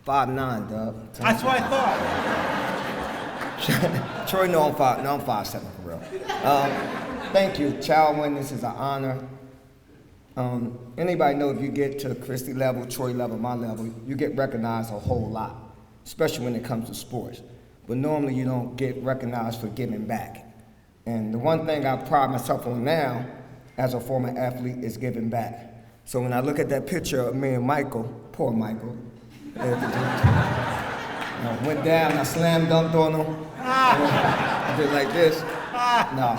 5'9", dog. That's what I thought. Troy, no, I'm 5'7", for real. Thank you, ChildWIN. This is an honor. Anybody know if you get to Christy level, Troy level, my level, you get recognized a whole lot, especially when it comes to sports. But normally you don't get recognized for giving back. And the one thing I pride myself on now, as a former athlete, is giving back. So when I look at that picture of me and Michael, poor Michael, went down, I slam dunked on him, I did like this. No.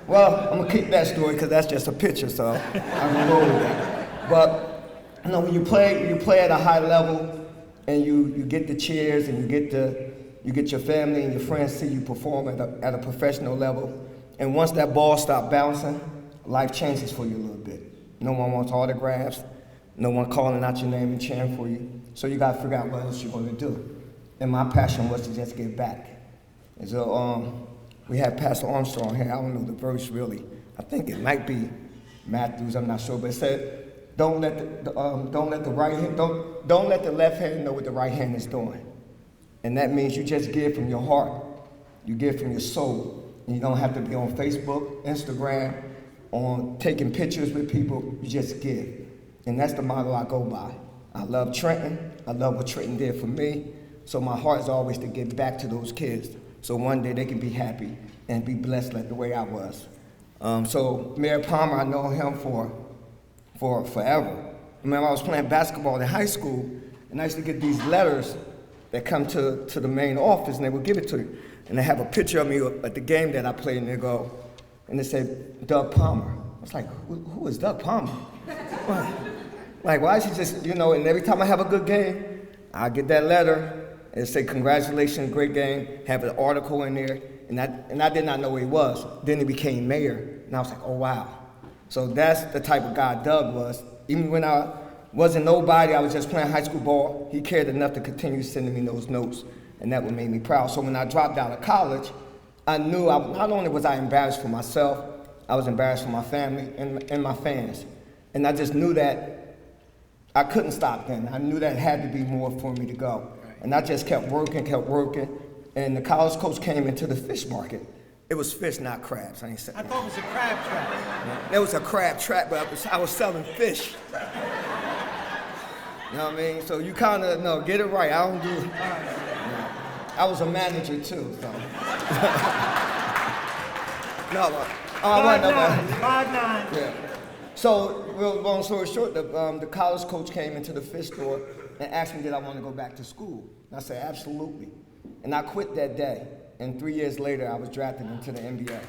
Well, I'm gonna keep that story because that's just a picture, so I'm gonna go with that. But you know, when you play at a high level, and you get the cheers, and you get your family and your friends see you perform at a professional level, and once that ball stops bouncing, life changes for you a little bit. No one wants autographs, no one calling out your name and cheering for you, so you gotta figure out what else you're gonna do. And my passion was to just give back. And so we had Pastor Armstrong here. I don't know the verse really. I think it might be Matthews. I'm not sure, but it said, "Don't let the left hand know what the right hand is doing." And that means you just give from your heart. You give from your soul. And you don't have to be on Facebook, Instagram, on taking pictures with people. You just give. And that's the model I go by. I love Trenton. I love what Trenton did for me. So my heart is always to give back to those kids, so one day they can be happy and be blessed like the way I was. So Mayor Palmer, I know him for forever. I remember I was playing basketball in high school, and I used to get these letters that come to the main office, and they would give it to you. And they have a picture of me at the game that I played, and they go, and they said, Doug Palmer. I was like, who is Doug Palmer? Like, why is he just, and every time I have a good game, I get that letter, and say, congratulations, great game, have an article in there, and I did not know who he was. Then he became mayor, and I was like, oh, wow. So that's the type of guy Doug was. Even when I wasn't nobody, I was just playing high school ball, he cared enough to continue sending me those notes, and that would make me proud. So when I dropped out of college, I knew not only was I embarrassed for myself, I was embarrassed for my family and my fans. And I just knew that I couldn't stop then. I knew that had to be more for me to go. And I just kept working, and the college coach came into the fish market. It was fish, not crabs. I thought it was a crab trap. Yeah. It was a crab trap, but I was selling fish. You know what I mean? So you kind of, get it right. I don't do, I was a manager too, so. Five nine. Yeah. So, real long story short, the college coach came into the fish store and asked me did I want to go back to school. And I said, absolutely. And I quit that day. And 3 years later, I was drafted into the NBA.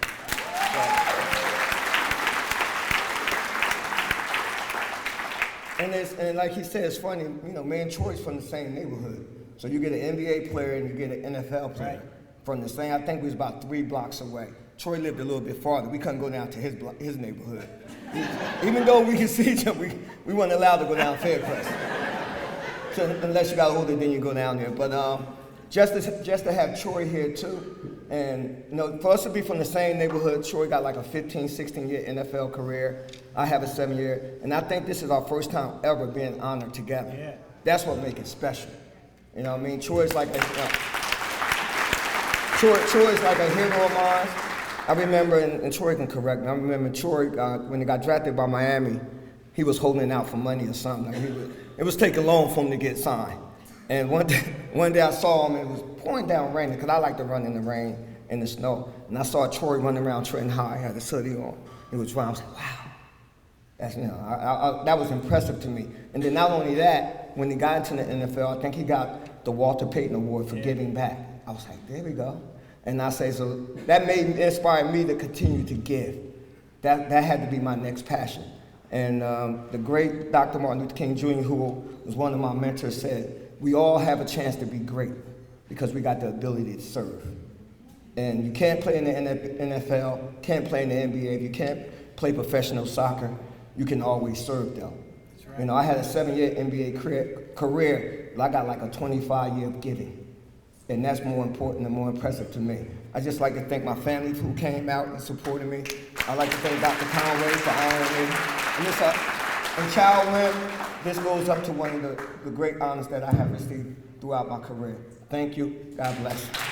And like he said, it's funny, me and Troy's from the same neighborhood. So you get an NBA player and you get an NFL player from the same, I think we was about 3 blocks away. Troy lived a little bit farther. We couldn't go down to his neighborhood. Even though we could see each other, we weren't allowed to go down Faircrest. So unless you got older, then you go down there. But just to have Troy here too, and for us to be from the same neighborhood, Troy got like a 15, 16-year NFL career. I have a 7-year, and I think this is our first time ever being honored together. Yeah. That's what makes it special. You know what I mean? Troy's like Troy's like a hero of mine. I remember, and Troy can correct me, I remember Troy, when he got drafted by Miami, he was holding out for money or something. It was taking long for him to get signed. And one day I saw him, and it was pouring down raining, because I like to run in the rain and the snow. And I saw Troy running around Trenton High, had a hoodie on. It was running. I was like, wow. That's, that was impressive to me. And then not only that, when he got into the NFL, I think he got the Walter Payton Award for giving back. I was like, there we go. And I say, so that inspired me to continue to give. That had to be my next passion. And the great Dr. Martin Luther King Jr., who was one of my mentors, said, we all have a chance to be great because we got the ability to serve. And you can't play in the NFL, can't play in the NBA, if you can't play professional soccer, you can always serve though. That's right. I had a 7-year NBA career, but I got like a 25-year of giving. And that's more important and more impressive to me. I just like to thank my family who came out and supported me. I like to thank Dr. Conway for honoring me. And ChildWIN, this goes up to one of the great honors that I have received throughout my career. Thank you. God bless.